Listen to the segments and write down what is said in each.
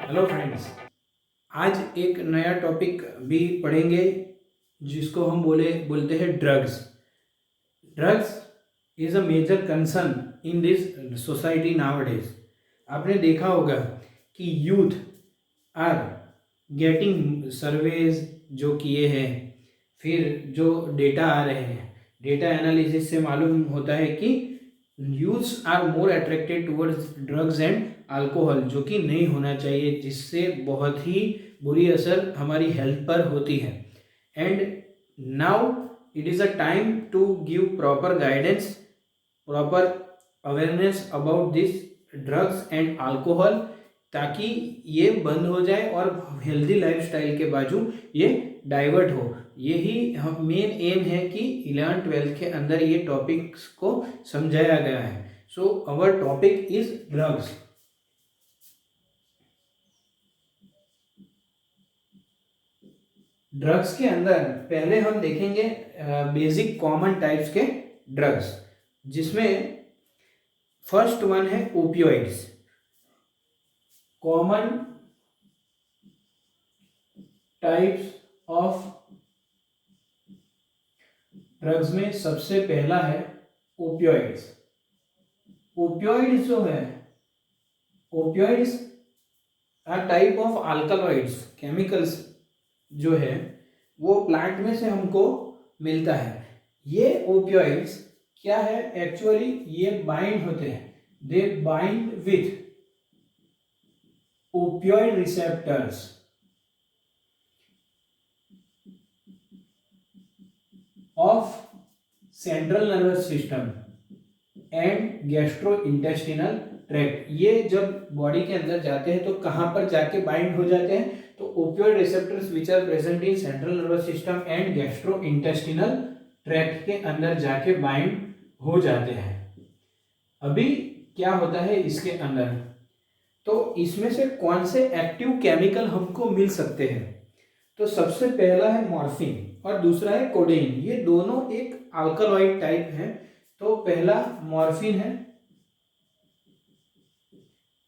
Hello friends. आज एक नया टॉपिक भी पढ़ेंगे जिसको हम बोलते हैं drugs. Drugs is a major concern in this society nowadays. आपने देखा होगा कि यूथ आर गेटिंग सर्वेज जो किए हैं, फिर जो डेटा आ रहे हैं, डेटा एनालिसिस से मालूम होता है कि youths are more attracted towards drugs and alcohol, जो कि नहीं होना चाहिए, जिससे बहुत ही बुरी असर हमारी हेल्थ पर होती है। And now it is a time to give proper guidance, proper awareness about this drugs and alcohol, ताकि ये बंद हो जाए और हेल्दी लाइफस्टाइल के बाजू ये डाइवर्ट हो। यही मेन एम है कि 11th-12th के अंदर ये टॉपिक्स को समझाया गया है। So our topic is drugs. Drugs के अंदर पहले हम देखेंगे बेसिक कॉमन टाइप्स के ड्रग्स, जिसमें फर्स्ट वन है opioids. Common types of drugs में सबसे पहला है ओपियोइड्स। ओपियोइड्स जो है, opioids are type of alkaloids, chemicals जो है वो प्लांट में से हमको मिलता है। ये ओपियोइड्स क्या है एक्चुअली, ये बाइंड होते हैं, दे bind with opioid receptors of central nervous system and gastrointestinal tract. ये जब बॉडी के अंदर जाते हैं तो कहाँ पर जाके बाइंड हो जाते हैं, तो opioid receptors which are present in central nervous system and gastrointestinal tract के अंदर जाके बाइंड हो जाते हैं। अभी क्या होता है इसके अंदर, तो इसमें से कौन से एक्टिव केमिकल हमको मिल सकते हैं, तो सबसे पहला है मॉर्फिन और दूसरा है कोडेइन। ये दोनों एक अल्कलॉइड टाइप है। तो पहला मॉर्फिन है,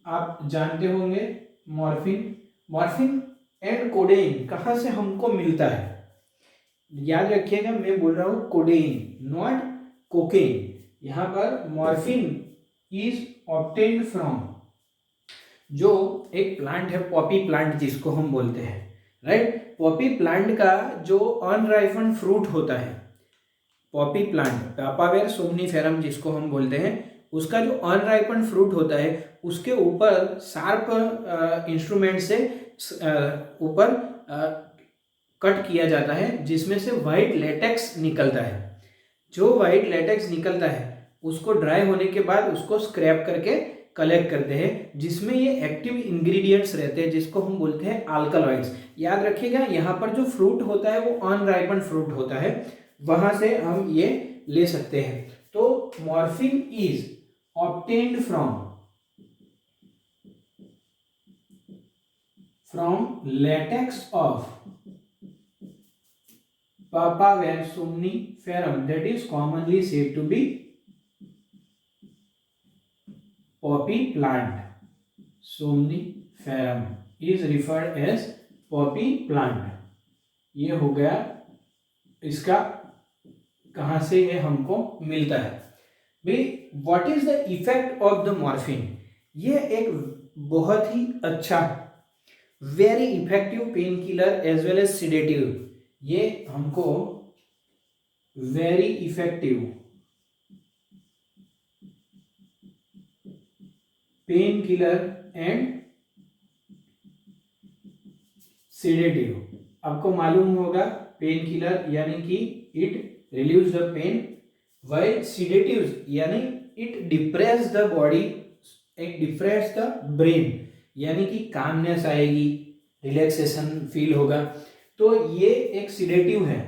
आप जानते होंगे मॉर्फिन। मॉर्फिन एंड कोडेइन कहाँ से हमको मिलता है, याद रखिएगा मैं बोल रहा हूँ कोडेइन, नॉट कोकेन। यहाँ पर मॉर्फिन इज ऑब्टेन्ड फ्रॉम, जो एक प्लांट है पॉपी प्लांट जिसको हम बोलते हैं, राइट। पॉपी प्लांट का जो अनराइपन्ड फ्रूट होता है, पॉपी प्लांट पापावेर सोमनीफेरम जिसको हम बोलते हैं, उसका जो अनराइपन्ड फ्रूट होता है उसके ऊपर शार्प इंस्ट्रूमेंट से ऊपर कट किया जाता है, जिसमें से वाइट लेटेक्स निकलता है। जो वाइट लेटेक्स निकलता है उसको ड्राई होने के बाद उसको स्क्रैप करके कलेक्ट करते हैं, जिसमें ये एक्टिव इंग्रेडिएंट्स रहते हैं जिसको हम बोलते हैं अल्कलॉइड्स। याद रखिएगा यहाँ पर जो फ्रूट होता है वो अनराइपन्ड फ्रूट होता है, वहां से हम ये ले सकते हैं। तो morphine is obtained from latex of Papaver somniferum, that is commonly said to be poppy plant. Somniferum is referred as poppy plant. ये हो गया इसका कहाँ से ये हमको मिलता है भाई। What is the effect of the morphine, ये एक बहुत ही अच्छा very effective pain killer as well as sedative. ये हमको very effective pain killer and sedative. आपको मालूम होगा पेन किलर यानी कि it relieves the pain, while sedatives यानी it depress the body, it depress the brain, यानी कि कामनेस आएगी, रिलैक्सेशन फील होगा। तो ये एक सिडेटिव है।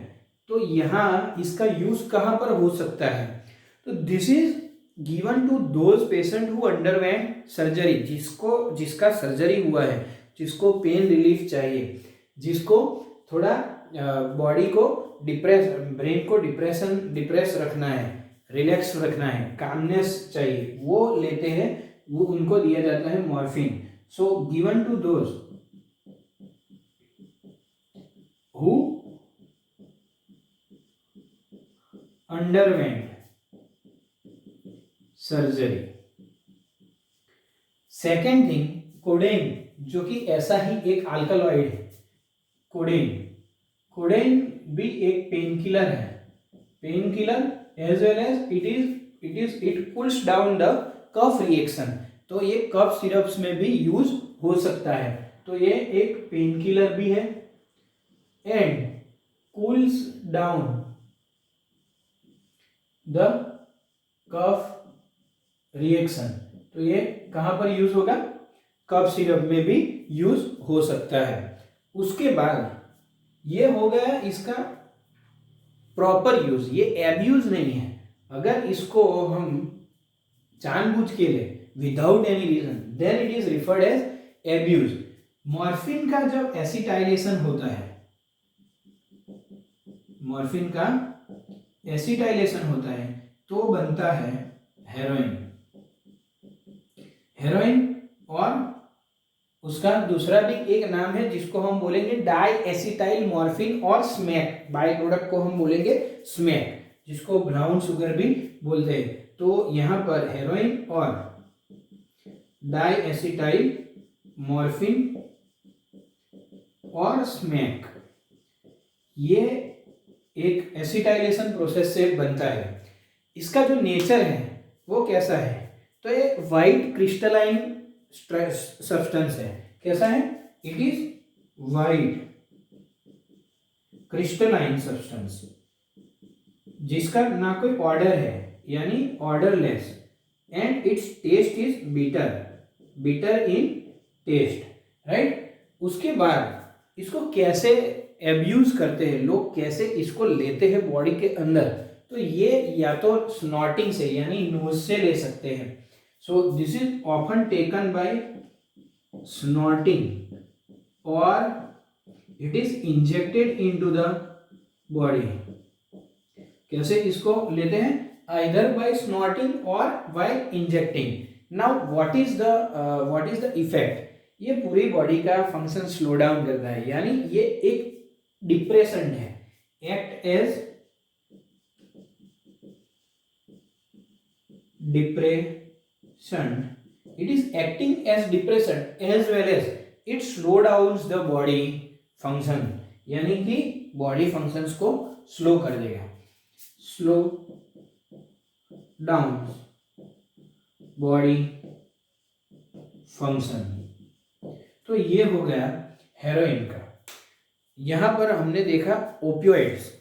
तो यहाँ इसका यूज कहाँ पर हो सकता है, तो this is given to those patient who underwent surgery, जिसका सर्जरी हुआ है, जिसको पेन रिलीफ चाहिए, जिसको थोड़ा बॉडी को ब्रेन को डिप्रेस रखना है, रिलैक्स रखना है, कामनेस चाहिए, वो लेते हैं, वो उनको दिया जाता है morphine. So given to those who underwent surgery. Second thing, codeine, जो कि ऐसा ही एक अल्कलॉइड है, कोडेन। कोडेन भी एक पेन किलर है, pain killer as well as it pulls down the cough reaction. तो ये कफ सिरप्स में भी यूज हो सकता है, तो ये एक पेन किलर भी है and cools down the cough reaction. तो ये कहां पर यूज होगा? कफ सिरप में भी यूज हो सकता है। उसके बाद ये हो गया इसका प्रॉपर यूज, ये एब्यूज नहीं है। अगर इसको हम जानबूझ के ले without any reason, then it is referred as abuse. Morphine का जब एसिटाइलेशन होता है, मॉर्फिन का एसिटाइलेशन होता है तो बनता है हेरोइन। हेरोइन, और उसका दूसरा भी एक नाम है जिसको हम बोलेंगे डाई एसिटाइल मॉर्फिन और स्मैक। बाई प्रोडक्ट को हम बोलेंगे स्मैक, जिसको ब्राउन शुगर भी बोलते हैं। तो यहाँ पर हेरोइन और डाई एसिटाइल मॉर्फिन और स्मैक, ये एक एसिटाइलेशन प्रोसेस से बनता है। इसका जो नेचर है वो कैसा है? तो ये वाइट क्रिस्टलाइन सब्सटेंस है। कैसा है? It is white crystalline substance, जिसका ना कोई ऑर्डर है, यानी odourless, and its taste is bitter, bitter in taste, right. उसके बाद इसको कैसे एब्यूज करते हैं लोग, कैसे इसको लेते हैं बॉडी के अंदर? तो ये या तो स्नॉटिंग से, यानी नोज से ले सकते हैं। So this is often taken by snorting, और it is injected into the body. कैसे इसको लेते हैं? आइदर बाय स्नॉटिंग और by injecting. Now what is the effect? ये पूरी बॉडी का फंक्शन स्लो डाउन करता है, यानी ये एक डिप्रेशन है, act as depression. It is acting as depressant as well as it slow downs the body function, यानी कि बॉडी फंक्शंस को स्लो कर देगा। Slow down body function. तो ये हो गया हेरोइन का। यहां पर हमने देखा ओपियोइड्स,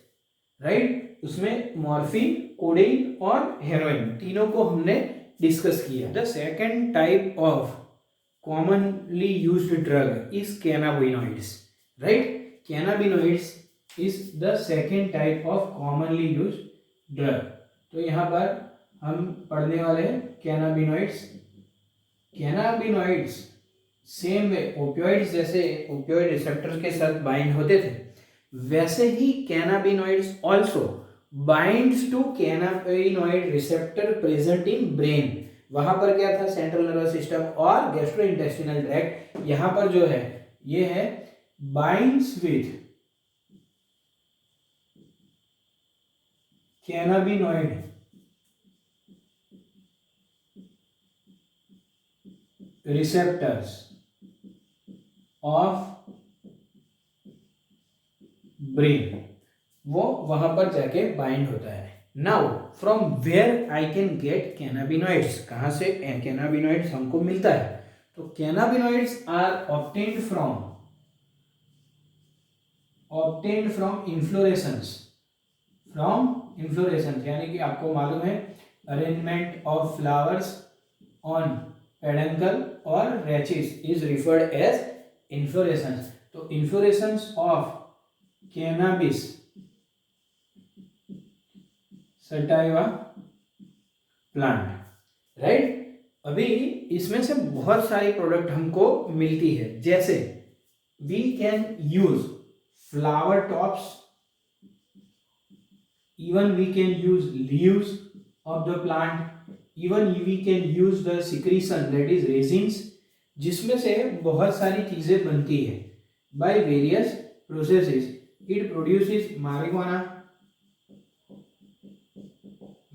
राइट। उसमें मॉर्फिन, कोडेइन और हेरोइन, तीनों को हमने डिस्कस किया। The second type of commonly used drug is cannabinoids, right. Cannabinoids is the second type of commonly used drug. तो यहाँ पर हम पढ़ने वाले हैं cannabinoids. Cannabinoids same way opioids, जैसे ओपियोइड रिसेप्टर के साथ बाइंड होते थे, वैसे ही cannabinoids also binds to cannabinoid receptor present in brain. वहां पर क्या था? सेंट्रल नर्वस सिस्टम और गैस्ट्रोइंटेस्टिनल ट्रैक्ट। यहां पर जो है ये है binds with cannabinoid receptors of brain, वो वहां पर जाके बाइंड होता है। Now from where I can get cannabinoids, कहां से कैनाबिनॉइड्स हमको मिलता है? तो cannabinoids are obtained from inflorescence, यानी कि आपको मालूम है arrangement of flowers on peduncle और rachis is referred as inflorescence. तो inflorescence of cannabis sativa plant, right. अभी इसमें से बहुत सारी प्रोडक्ट हमको मिलती है, जैसे we can use flower tops, even we can use leaves of the plant, even we can use the secretion, that is resins, जिसमें से बहुत सारी चीजें बनती है। By various processes it produces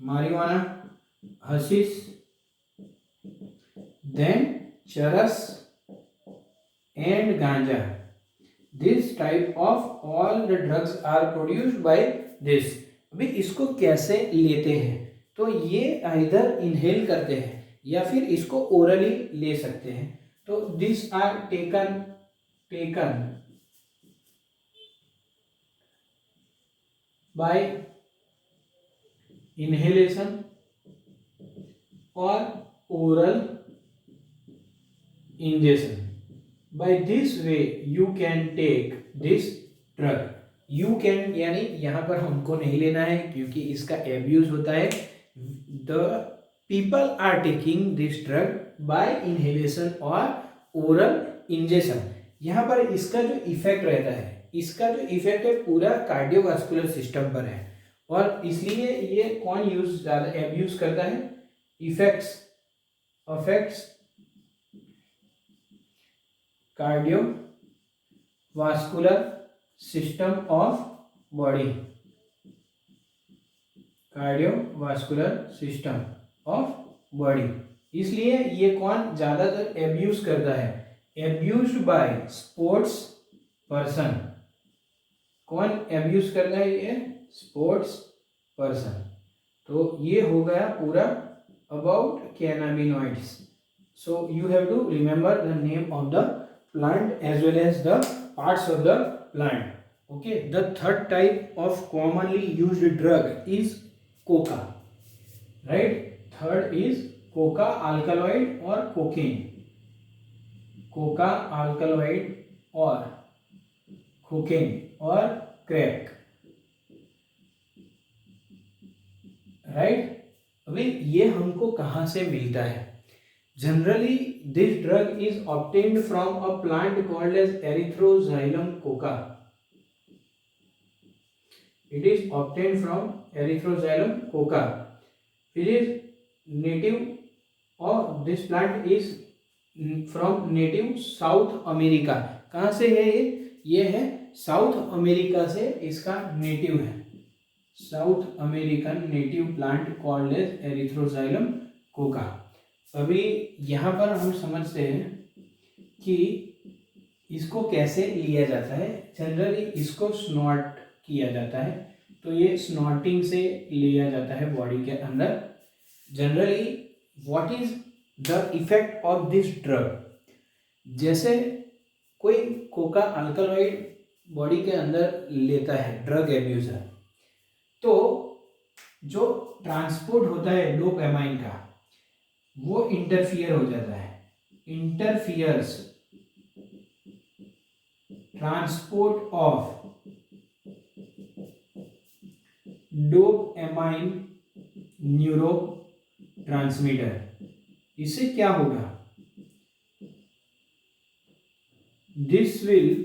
marijuana, hashish, then charas and ganja. This type of all the drugs are produced by this. अभी इसको कैसे लेते हैं, तो ये आइदर इनहेल करते हैं या फिर इसको ओरली ले सकते हैं। तो this are taken by inhalation और oral injection. By this way you can take this drug. You can यानी यहाँ पर हमको नहीं लेना है क्योंकि इसका एब्यूज होता है। The people are taking this drug by inhalation और ओरल इंजेक्शन। यहाँ पर इसका जो इफेक्ट रहता है, इसका जो इफेक्ट है पूरा कार्डियोवास्कुलर सिस्टम पर है और इसलिए ये कौन ज़्यादा एब्यूज करता है, affects cardiovascular system of body, cardiovascular system of body. इसलिए ये कौन ज्यादातर एब्यूज करता है, एब्यूज्ड बाय स्पोर्ट्स पर्सन। कौन एब्यूज करता है, ये स्पोर्ट्स पर्सन। तो ये हो गया पूरा about cannabinoids. So you have to remember the name of the plant as well as the parts of the plant. Okay, the third type of commonly used drug is coca, right? Third is coca alkaloid or cocaine, coca alkaloid or cocaine or crack, right? अभी ये हमको कहाँ से मिलता है? Generally, this drug is obtained from a plant called as Erythroxylum coca. It is obtained from Erythroxylum coca. It is native, or this plant is from native South America. कहाँ से है ये? ये है साउथ अमेरिका से इसका native है। South American native plant called as erythroxylum coca. अभी यहाँ पर हम समझते हैं कि इसको कैसे लिया जाता है। जनरली इसको स्नॉट किया जाता है, तो ये स्नॉटिंग से लिया जाता है बॉडी के अंदर। Generally what is the effect of this drug? जैसे कोई कोका अल्कलॉइड बॉडी के अंदर लेता है ड्रग एब्यूजर, तो जो ट्रांसपोर्ट होता है डोपामाइन का वो इंटरफियर हो जाता है। Interferes transport of dopamine neuro transmitter. इससे क्या होगा? This will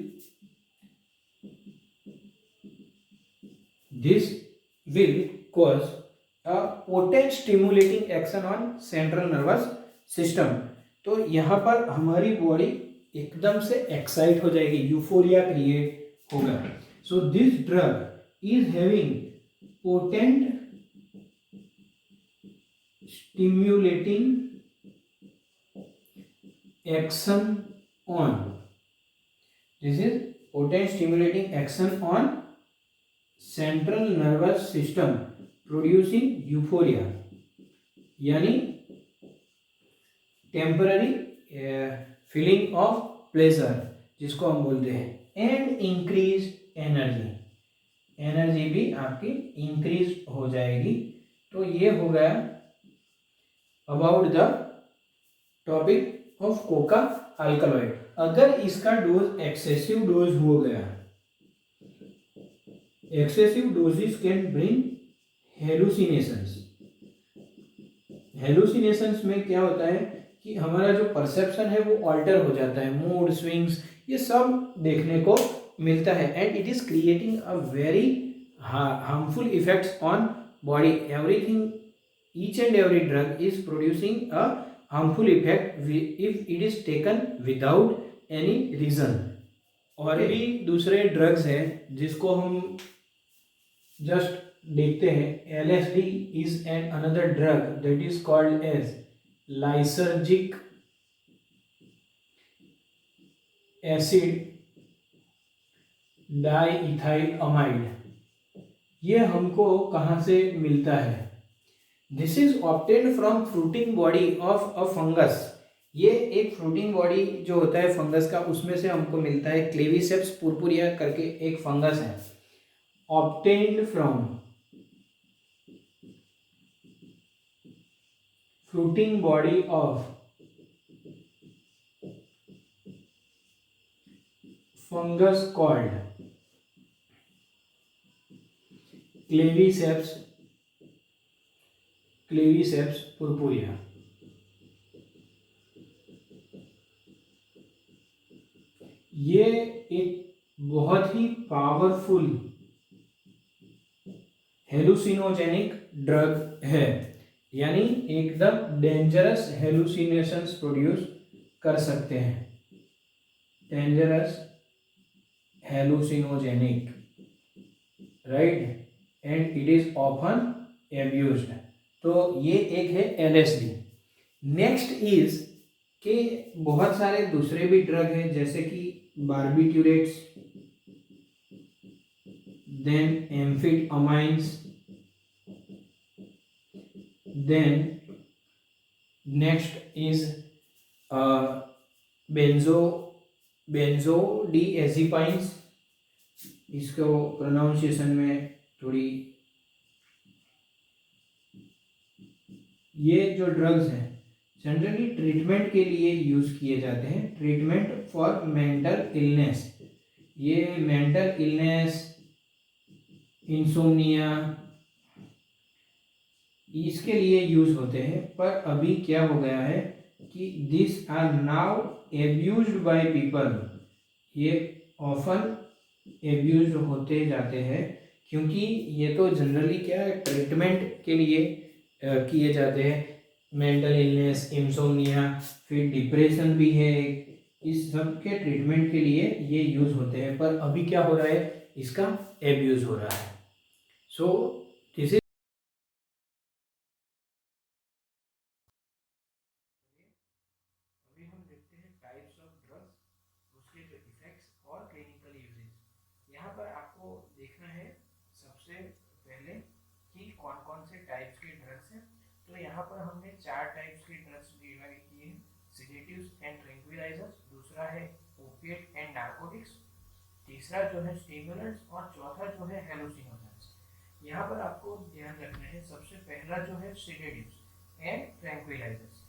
cause a potent stimulating action on central nervous system। तो यहाँ पर हमारी बॉडी एकदम से एक्साइट हो जाएगी, यूफोरिया क्रिएट होगा। So this drug is having potent stimulating action on, this is potent stimulating action on central nervous system producing euphoria, यानी टेम्पररी फीलिंग ऑफ प्लेजर जिसको हम बोलते हैं, एंड इंक्रीज एनर्जी। एनर्जी भी आपकी इंक्रीज हो जाएगी। तो ये हो गया about the topic of Coca alkaloid. अगर इसका डोज एक्सेसिव डोज हो गया, excessive doses can bring hallucinations. Hallucinations में क्या होता है कि हमारा जो परसेप्शन है वो ऑल्टर हो जाता है, मूड स्विंग्स ये सब देखने को मिलता है, and it is creating a very harmful effects on body. Everything, each and every drug is producing a harmful effect if it is taken without any reason. और भी दूसरे ड्रग्स हैं जिसको हम जस्ट देखते हैं। LSD is an another drug that is called as lysergic acid diethylamide अमाइड। ये हमको कहाँ से मिलता है? This is obtained from fruiting body of a fungus. ये एक फ्रूटिंग बॉडी जो होता है फंगस का, उसमें से हमको मिलता है। क्लेविसेप्स पुरपुरिया करके एक फंगस है। Obtained from fruiting body of fungus called Claviceps purpurea. ये एक बहुत ही पावरफुल हेलुसिनोजेनिक ड्रग है, यानी एकदम डेंजरस हेलुसिनेशंस प्रोड्यूस कर सकते हैं। Dangerous hallucinogenic, right, and it is often abused. तो ये एक है LSD। नेक्स्ट इज के बहुत सारे दूसरे भी ड्रग हैं, जैसे कि barbiturates, then amphetamines, then next is benzodiazepines. इसको प्रोनाउंसिएशन में थोड़ी, ये जो ड्रग्स हैं जनरली ट्रीटमेंट के लिए यूज किए जाते हैं, ट्रीटमेंट फॉर मेंटल इलनेस। ये मेंटल इलनेस, इंसोम्निया, इसके लिए यूज होते हैं। पर अभी क्या हो गया है कि this are now abused by people. ये ऑफन एब्यूज्ड होते जाते हैं, क्योंकि ये तो जनरली क्या है, ट्रीटमेंट के लिए किए जाते हैं। मेंटल इलनेस, इंसोम्निया, फिर डिप्रेशन भी है, इस सब के ट्रीटमेंट के लिए ये यूज होते हैं। पर अभी क्या हो रहा है, इसका एब्यूज हो रहा है। सो दिस इज, अभी हम देखते हैं टाइप्स ऑफ ड्रग्स, उसके जो इफेक्ट्स और क्लिनिकल यूजेस। यहाँ पर आपको देखना है सबसे पहले कि कौन कौन से टाइप्स के ड्रग्स हैं। तो यहाँ पर हमने 4 टाइप्स के ड्रग्स डिवाइड किए हैं, सिडेटिव्स एंड ट्रैंक्विलाइजर्स, दूसरा है ओपिएट एंड नार्कोटिक्स, तीसरा जो है स्टिमुलेंट्स, और चौथा जो है हेलुसिनोजेंस। यहाँ पर आपको ध्यान रखना है, सबसे पहला जो है सिडेटिव्स एंड ट्रैंक्विलाइजर्स।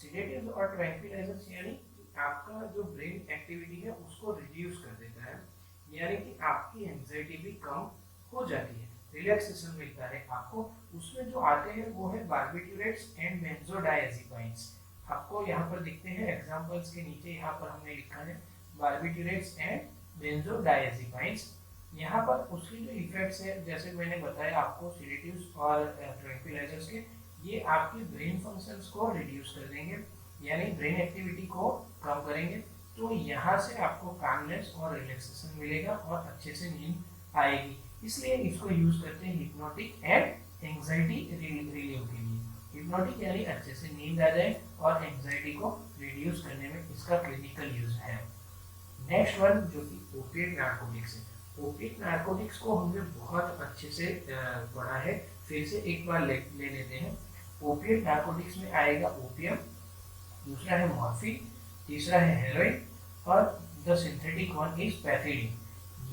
सिडेटिव्स और ट्रैंक्विलाइजर्स यानी आपका जो ब्रेन एक्टिविटी है उसको रिड्यूस कर देता है, यानी कि आपकी एंजाइटी भी कम हो जाती है, रिलैक्सेशन मिलता है आपको। उसमें जो आते हैं वो है बार्बिट्यूरेट्स एंड बेंजोडाइएज़ेपाइंस। आपको यहाँ पर दिखते हैं एग्जांपल्स के नीचे, यहाँ पर हमने लिखा है बार्बिट्यूरेट्स एंड बेंजोडाइएज़ेपाइंस। यहाँ पर उसके जो इफेक्ट्स है, जैसे मैंने बताया आपको सिडेटिव्स और ट्रैंक्विलाइजर्स के, ये आपके ब्रेन फंक्शंस को रिड्यूस कर देंगे, यानी ब्रेन एक्टिविटी को कम करेंगे। तो यहाँ से आपको कामनेस और रिलैक्सेशन मिलेगा और अच्छे से नींद आएगी। इसलिए इसको यूज करते हैं हिप्नोटिक एंड एंजाइटी रिलीव के लिए। हिप्नोटिक यानी अच्छे से नींद आ जाए, और एंजाइटी को रिड्यूस करने में इसका क्लिनिकल यूज है। नेक्स्ट वन जो कि ओपिएट नार्कोटिक्स है। ओपिएट नार्कोटिक्स को हमने बहुत अच्छे से पढ़ा है, फिर से एक बार ले लेते हैं। ओपिएट नार्कोटिक्स में आएगा ओपियम, दूसरा है मॉर्फिन, तीसरा है हेरोइन, और the synthetic one is pethidine.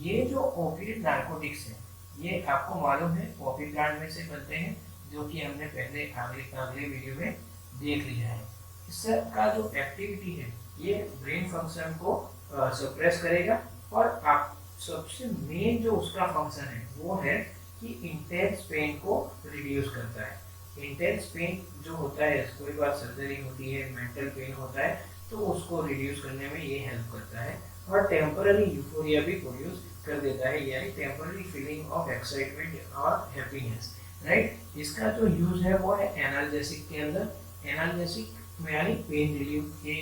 ये जो ओपिएट नार्कोटिक्स है, ये आपको मालूम है पॉपी प्लांट में से बनते हैं, जो कि हमने पहले अगले वीडियो में देख लिया है। इसका जो एक्टिविटी है, ये ब्रेन फंक्शन को सप्रेस करेगा, और आप सबसे मेन जो उसका फंक्शन है वो है कि इंटेंस पेन को रिड्यूस करता है। इंटेंस पेन जो होता है, कोई बार सर्जरी होती है, मेंटल पेन होता है, तो उसको रिड्यूस करने में ये हेल्प करता है। और टेम्पररी यूफोरिया भी प्रोड्यूस कर देता है, यानी टेम्पररी फीलिंग ऑफ एक्साइटमेंट और हैप्पीनेस, राइट। इसका जो यूज है वो है एनाल्जेसिक के अंदर। एनाल्जेसिक यानी पेन रिलीफ के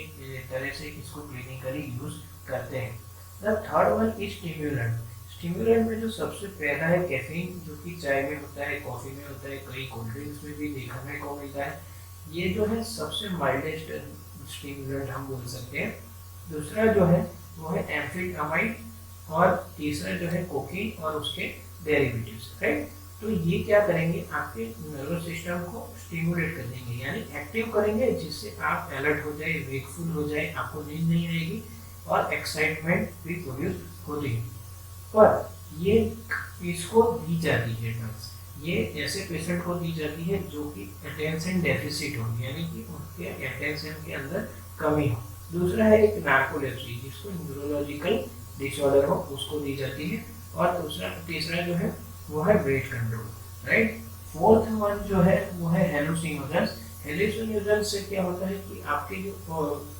तरह से इसको क्लिनिकली यूज करते हैं। The third one is stimulant. Stimulant में जो सबसे पहला है कैफीन, जो कि चाय में होता है, कॉफी में होता है, कई कोल्ड ड्रिंक्स में भी देखने को मिलता है। ये जो है सबसे माइल्डेस्ट स्टिम्युलेंट हम बोल सकते हैं। दूसरा जो है वो है एम्फेटामाइन, और तीसरा जो है कोकीन और उसके डेरिवेटिव्स, राइट। तो ये क्या करेंगे, आपके नर्वस सिस्टम को स्टिमुलेट कर देंगे, यानी एक्टिव करेंगे, जिससे आप अलर्ट हो जाए, वेकफुल हो जाए, आपको नींद नहीं आएगी और एक्साइटमेंट भी प्रोड्यूस होती है। पर ये इसको दी जाती है ड्रग्स, ये ऐसे पेशेंट को दी जाती है जो कि अटेंशन डेफिसिट हो, यानी कि उनके अटेंशन के अंदर कमी हो। दूसरा है एक नार्कोलेप्सी, जिसको न्यूरोलॉजिकल डिसऑर्डर हो, उसको दी जाती है। और तीसरा जो है वो है weight control, right. Fourth one जो है वो है हेलुसिनोजेंस। हेलुसिनोजेंस से क्या होता है कि आपके जो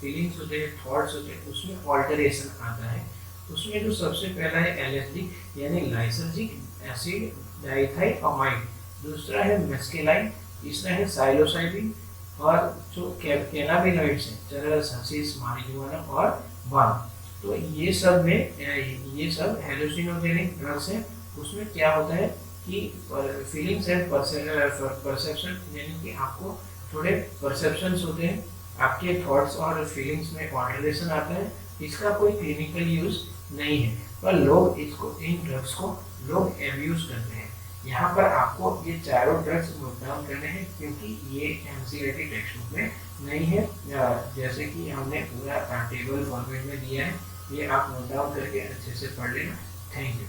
फीलिंग्स होते हैं, थॉट्स होते हैं, उसमें ऑल्टरेशन आता है। उसमें जो सबसे पहला है एलएसडी, यानी लाइसर्जिक एसिड डाइथाइलामाइड। दूसरा है मेस्केलाइन। तीसरा है साइलोसाइबिन। और जो कैनाबिनॉइड्स हैं, चरस, हशीश, मारिजुआना और बाम। तो ये सब हेलुसिनोजेनिक ड्रग्स हैं। उसमें क्या होता है कि फीलिंग्स एंड परसेप्शन, यानी कि आपको थोड़े परसेप्शंस होते हैं, आपके थॉट्स और फीलिंग्स में ऑल्टरेशन आता है। इसका कोई क्लिनिकल यूज नहीं है, पर लोग इसको, इन ड्रग्स को लोग एब्यूज करते हैं। यहाँ पर आपको ये चारों ड्रग्स नोट डाउन करने हैं, क्योंकि ये एनसीईआरटी टेक्स्ट बुक में नहीं है। जैसे कि हमने पूरा टेबल फॉर्मेट में दिया है, ये आप नोट डाउन करके अच्छे से पढ़ लेना। Thank you.